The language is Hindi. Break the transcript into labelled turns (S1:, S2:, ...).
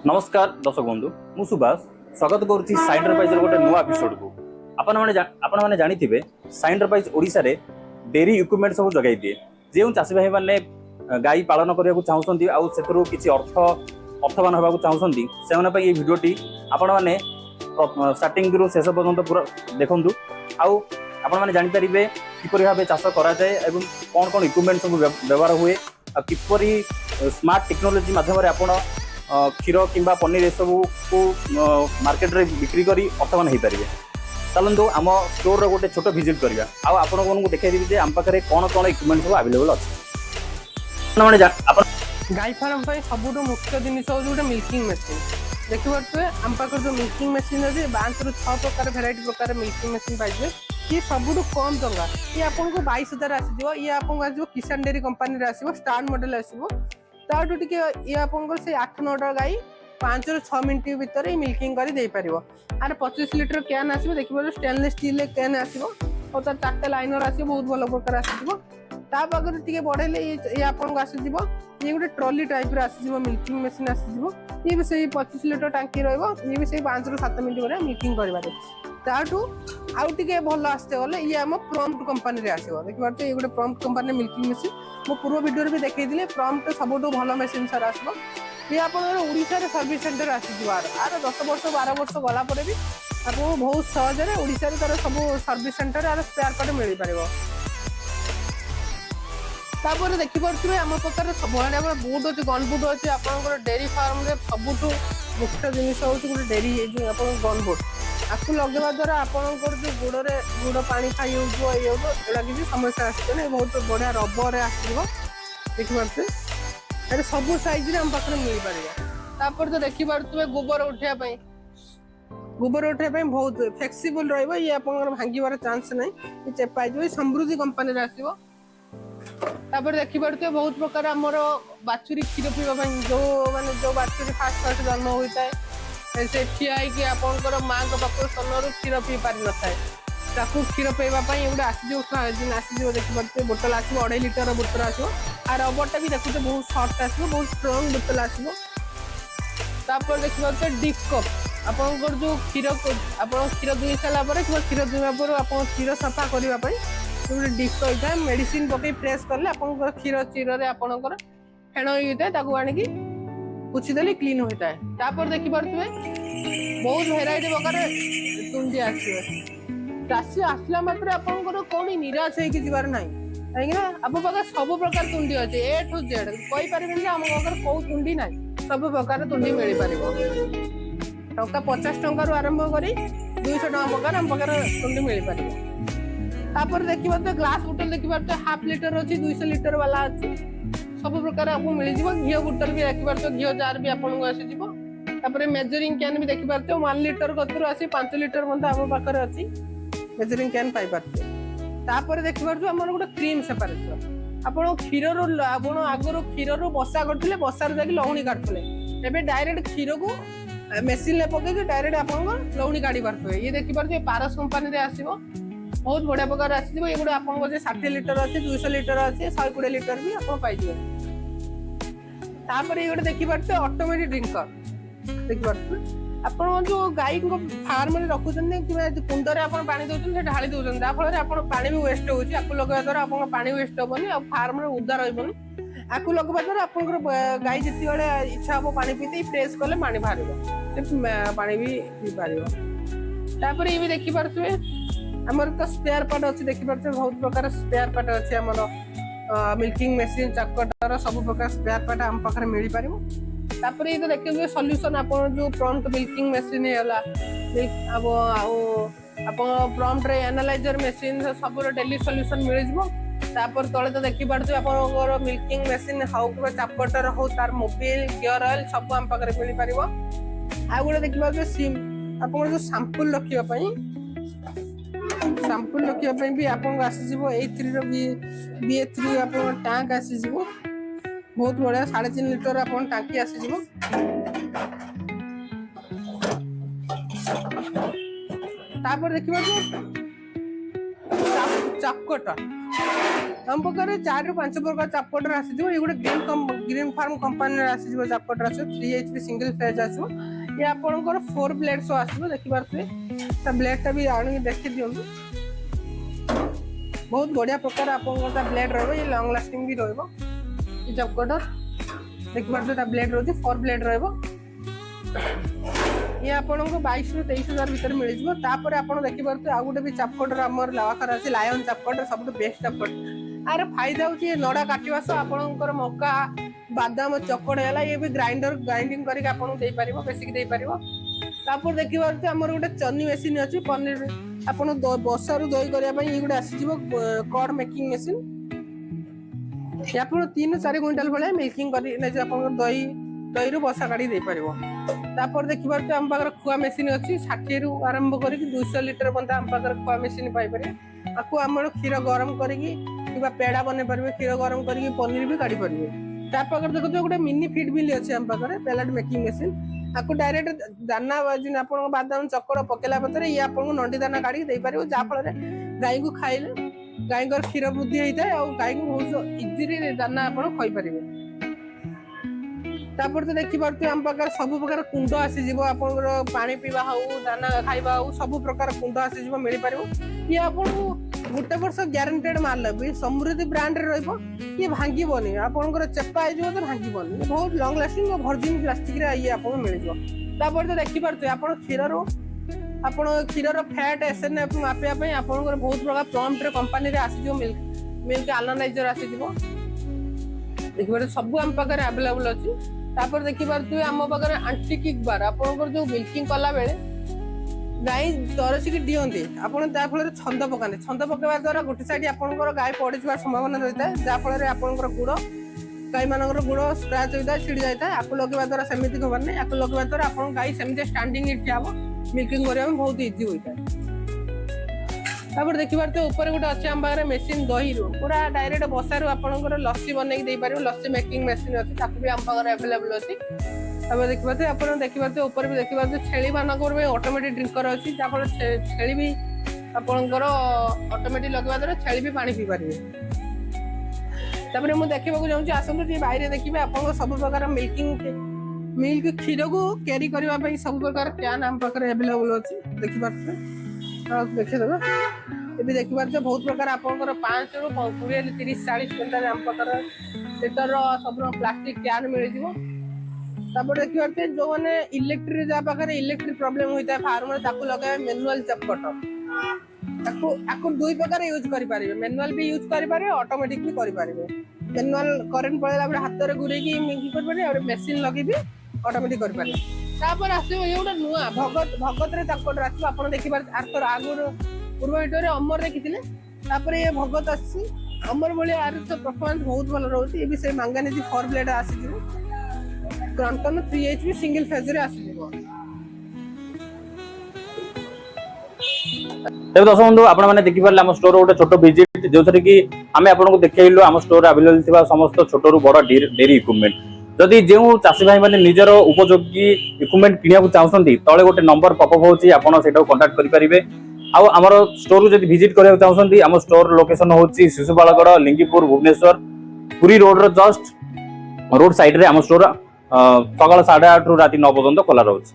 S1: नमस्कार दर्शक बंधु मु सुभाष स्वागत करुच्ची साइंस एंटरप्राइज गोटे नुआ एपिसोड को आपण मैंने जानिथिबे साइंस एंटरप्राइज ओडिशा रे डेयरी इक्विपमेंट सब जगाई दिए जो चाषी भाई माने गाई पालन करने चाहूँगी आउ से किसी अर्थवान होगा चाहूँगी से ये भिडटी आपण मैंने स्टार्टिंग रु शेष पर्यंत पूरा देखूँ आउ आपण मैंने जानीपारे किपरि भाव चाष कराए कौन कौन इक्विपमेंट सब व्यवहार हुए किपरि स्मार्ट टेक्नोलोजी माध्यम आपण क्षीर किंबा पनीर ये सब को मार्केट रे बिक्री करी अर्थवान हो पारे। चलतु आम स्टोर गोटे छोट विजिट करवा आपन को देखा देवी आम पाखे कौन कौन इक्विपमेंट सब अवेलेबल अच्छे।
S2: गाई फार्म सब मुख्य जिन हूँ मिल्किंग मशीन देखिए आम पाखे जो मिल्किंग मशीन अच्छे 5 ରୁ 6 प्रकार भेराइटी प्रकार मिल्किंग मशीन पाइबे ये सब कम टंका ये आपको 22,000 आसो ये आपको आसो किसान डेयरी कंपानी आसो स्टार मॉडल आसो ताठू टी ये आपको से 8-9टा गाई 5 ରୁ 6 मिनट भितर मिल्किंग कर दे पार आर 25 लिटर कैन आसो देखिए स्टेनलेस स्टील कैन आसो और तार 4टा लाइनर आसो बहुत भल प्रकार आसो तापाखर टी बढ़ेले ये आपको आसो ये गोटे ट्रॉली टाइप आसो मिल्किंग मशीन आसो ये भी से 25 लिटर टांकी ये भी से 5 ରୁ 7 मिनट पर मिल्किंग कर ताठू आउ टे भल आसते गले ये आम प्रॉम्प्ट कंपनी आसो देखिए ये गोटे प्रॉम्प्ट कंपनी मिल्किंग मशीन मो पूर्व वीडियो भी देखी प्रॉम्प्ट सब भल मशीन सार आसो ये आप सर्विस सेंटर आसीबार आर 10 वर्ष 12 वर्ष गलापर भी आपको बहुत सहजरे ओडिशा तार सब सर्विस सेंटर आर स्पेयर पार्ट मिल पार तापर देखिपे आम पाखे बुट अच्छे गन बुट अच्छे आप डेयरी फार्म सबुठ मुख्य जिन हूँ गोटे डेयरी आप गन बुट आपको लगेवा द्वारा आपंकर जो गुड़ पानी खाई होगा किसी समस्या आसने बहुत बढ़िया रबर आसो देखिपे ये सब साइज आम पाखे मिल पार तो देखिपे गोबर उठापी बहुत फ्लेक्सिबल रही आप भांगार चांस ना ये चेपाई समृद्धि कंपनी आसो देखिपे बहुत प्रकार आमर बाछुरी क्षीर पीवा जो माने जो बाछुरी फास्ट जन्म होता है से ठिया कि आपंकर माँ पाख स्तन क्षीर पी पारि न था क्षीर पीवाई गोटे आसो देखिए बोतल आसो 2.5 लिटर बोतल आसो आर रबरटा भी देखते बहुत सफ्ट आसो बहुत स्ट्रंग बोतल आसो देखिए डिप कप आपंकर जो क्षीर आप क्षीर दुई सारापर कि क्षीर दुईवा पर आप क्षीर सफा करने गोटे डिप होता है मेडिसिन पकई प्रेस कले आप क्षीर चीर आपंकर फेण होता है आणिकी पुछीदेली क्लीन होता है तापर देखिपे बहुत भेराइटी प्रकार तुंडी आसो चाषी आसला मात्र आपंकर कौन निराश होगी जबार ना कहीं आप पाखे सब प्रकार तुंडी अच्छे ए टू जेड कहींपारे आम पाखे कौ तुंडी ना सब प्रकार तुंडी मिल पार टंका 50 टंकार आरंभ कर 200 टका प्रकार आम पाखे तुंडी मिल पार तापर देखिए ग्लास बोतल देखिए हाफ लिटर अच्छी 200 लिटर वाला अच्छी सब प्रकार आपको मिल जाए घी बोतल भी देखिए घी जार भी आपको आसीपर मेजरिंग कैन भी देखिए 1 लिटर कतर आसी 5 लिटर आम पाखे अच्छी मेजरिंग कैन पाइपर देखिए आम गोटे क्रीम सेपरेटर आप क्षीर आगर क्षीर बसा करते बसार जाकि लहुणी काटुले एवं डायरेक्ट क्षीर को मेसीन पकड़ डायरेक्ट आप लहुणी काढ़ी पारे ये देखिए पारस कंपानी आसो बहुत बढ़िया प्रकार आसो ये गोटे आपको 60 लिटर अच्छे 200 लिटर अच्छे 120 लिटर भी आप पाइबे ये गोटे देखिए ऑटोमेटिक ड्रिंकर देखिए आप जो गाई को फार्म में रखुच्च कि कुंडे आप पानी दौरान ढाली दौरान जहाँफल आप पानी भी वेस्ट होगी आपको लगवा द्वारा आप पानी वेस्ट हेनी फार्म उदा रही आपको लगवा द्वारा आप गाई जिते इच्छा हम पानी पीते प्रेस कले पानी बाहर पानी भी पी पार ये भी देखिपे आमर तो स्पेयर पार्ट अच्छे देखिपे बहुत प्रकार स्पेयर पार्ट अच्छे आमर मिल्किंग मशीन चकटर सब प्रकार स्पेयर पार्ट आम पाखे मिल पार तापर ये तो देखिए सॉल्यूशन आप जो प्रॉम्प्ट मिल्किंग मशीन है आप प्रॉम्प्ट रे एनालाइजर मशीन सब डेली सॉल्यूशन मिल जापर तले तो देखी पार्थे आप मिल्किंग मशीन हाउ कि चापटर हो तार मोबिल गियर ऑयल सब आम पाखे मिल पार आ गोटे देखिए सिम आप जो सैंपल रखापी सैंपल रखापी भी आपको आसीज BA3 आप टैंक आसीज बहुत बढ़िया 3.5 लिटर आप टांकी आसीज तापर देखिए चकटर हम पाखे 4 ରୁ 5 प्रकार चाप कटर आसीजो ये गोटे ग्रीन फार्म कंपनी आसीजो चाप कटर आसीजो 3 HP सिंगल फेज आसीजो ये आपनकर 4 ब्लेड सो आसीजो देखि पारछे ता ब्लेड ता भी आनी देखि दियंतु बहुत बढ़िया प्रकार आपनकर ता ब्लेड रहबो ये लॉन्ग लास्टिंग भी रहबो ये चाप कटर देखि पारछे ता ब्लेड रहती 4 ब्लेड रहबो ये आपनको 22 ରୁ 23 हजार भीतर मिल जिवो तापर आपन देखि पारछे आ गुटे भी चाप कटर हमर लावाखर आसी लायन चाप कटर सबटु बेस्ट चाप कटर आरे फायदा होची नडा काटिवा सो आपनकर मक्का बादाम चकड़ है ये भी ग्राइंडिंग करके आपन दे परिबो बेसिक दे परिबो तापर देखि पारछे हमर गुटे चन्नी मशीन अछि पनीर आपन बसारु दही करिया पई ये गुटे आसी जिवो कॉर्ड मेकिंग मशीन या आपन 3-4 क्विंटल भले मेकिंग करी नै जे आपन दही रु बसा काढी दे परिबो तापर देखि पारछे हम पाकर खुआ मशीन अछि 60 रु आरंभ करी 200 लीटर बंदा हम पाकर खुआ मशीन पाई पारे आकु हमर खीर गरम करी किबा पेड़ा बने परबे खीर गरम करी पनीर भी काढी परबे ता पाकर देखो तो गोटे मिनी फीड मिल अछि हम पाकर पेलेट मेकिंग मशीन आकु डायरेक्ट दाना बाजिन आपन बादाम चक्कर पकेला पतरे ये आपन नंडी दाना काढी दे परिबो जा फल रे गाय को खाइले गाय को खीर वृद्धि होइता और गाय को बहुत इजीली दाना आपन खाइ परिबे तापर तो देखि पारते हम पाकर सब प्रकार कुंड आसी जीवो आपन पानी पीवा हो दाना खाइबा हो सब प्रकार कुंड आसी जीवो मिल पारिबो ये आपन गोटे वर्ष ग्यारंटेड माल भी समृद्धि ब्रांड रे रहइबो ये भांगीबोनी आपनकर चेपा आइ जीवो तो भांगीबोनी बहुत लॉन्ग लास्टिंग और वर्जिन प्लास्टिक रे ये आपन मिल जीवो तापर तो देखि पारते आपन खीर रो फैट एसएनएफ मापिया पई आपनकर बहुत प्रकार प्रॉम्प्ट रे कंपनी रे आसी जीवो मिल्क एनालाइजर आसी जीवो देखि पारते सब हम पाकर अवेलेबल अछि तापर देखि पारते हम पाकर एंटी किक बार आपनकर जो मिल्किंग कला बेले गाय तरसी की दियंती आपन ता फल छंद पकावा द्वारा गोटे साइड आपनकर गाय पड़ी जवा संभावना रहता है जा फल आपनकर गुड़ गाय मानकर गुड़ स्क्रैच होता है छिड़ी जाता है आपको लगेवा द्वारा सेमिति खबर नहीं आपको लगेवा द्वारा आपन गाय सेमिति स्टैंडिंग इट जाबो मिल्किंग करिया में बहुत इजी होता है तापर देखि पारते ऊपर गोटे अछि हम बारे मशीन दही रो पूरा डायरेक्ट बसारु आपनकर लस्सी बनै दे पारियो लस्सी मेकिंग मशीन अछि ताकू भी हम पाकर अवेलेबल अछि अब देखि पारते आपन देखि पारते ऊपर भी देखि पारते छेली मानकर में ऑटोमेटिक ड्रिंकर अछि जा फल छेली भी आपनकर ऑटोमेटिक लगवा द्वारा छेली भी पानी पी पारिबे तापर मु देखिबा को जाउँ छी आसंतु जे बाहर देखिबे आपन सब प्रकार मिल्क क्षीर को कैरी करबा पई सब प्रकार कैन हम पाकर अवेलेबल अछि देखि पारते आ देखि देबे एबी देखि पारते बहुत प्रकार आपनकर 5 ରୁ 20 30 40 क्विंटल हम पाकर लीटर सब प्लास्टिक कैन मिल जिवो तापर देखि पारते जो माने इलेक्ट्रिक जा पाकर इलेक्ट्रिक प्रॉब्लम होइता है फार्म रे ताकू लगाए मैनुअल चप कटर ताकू दुई प्रकार यूज करि पारिबे मैनुअल भी यूज करि पारे ऑटोमेटिक भी करि पारिबे मैनुअल करंट पळेला बडे हाथ रे गुरे की मिक्स कर पारे और मशीन लगी भी ऑटोमेटिक कर पारे तापर आसे एउडा नुआ भगत रे चप कटर आसी आपण देखि पार आर आगुर पूर्व वीडियो रे अमर देखिथिले तापर ये भगत आसी अमर बोले आर तो परफॉर्मेंस बहुत भल रहउती ए भी से मांगानेजी 4 ब्लेड आसी जिवो क्रॉम्पटन 3 HP सिंगल फेज रे आसी जिवो
S1: तेज दर्शक बंधु आपण मैंने देखि पारले हम स्टोर गोटे छोट विजिट जो कि आम आपको देखैलु आम स्टोर अवेलेबल थिबा समस्त छोट रु बड़ डेरी इक्विपमेंट जदि जो चाषी भाई मैंने निजर उपयोगी इक्विपमेंट किनिया चाहते तले गोटे नंबर पॉपअप होची आपण सेटा कांटेक्ट करि परिबे आ हमर स्टोर को जदि विजिट करिया चाहते आम स्टोर लोकेशन होची शिशुपालगढ़ लिंगीपुर भुवनेश्वर पुरी रोड रो जस्ट रोड साइड रे आम स्टोर सकाळ 8:30 रु राति 9 पर्यंत खोला रहउची।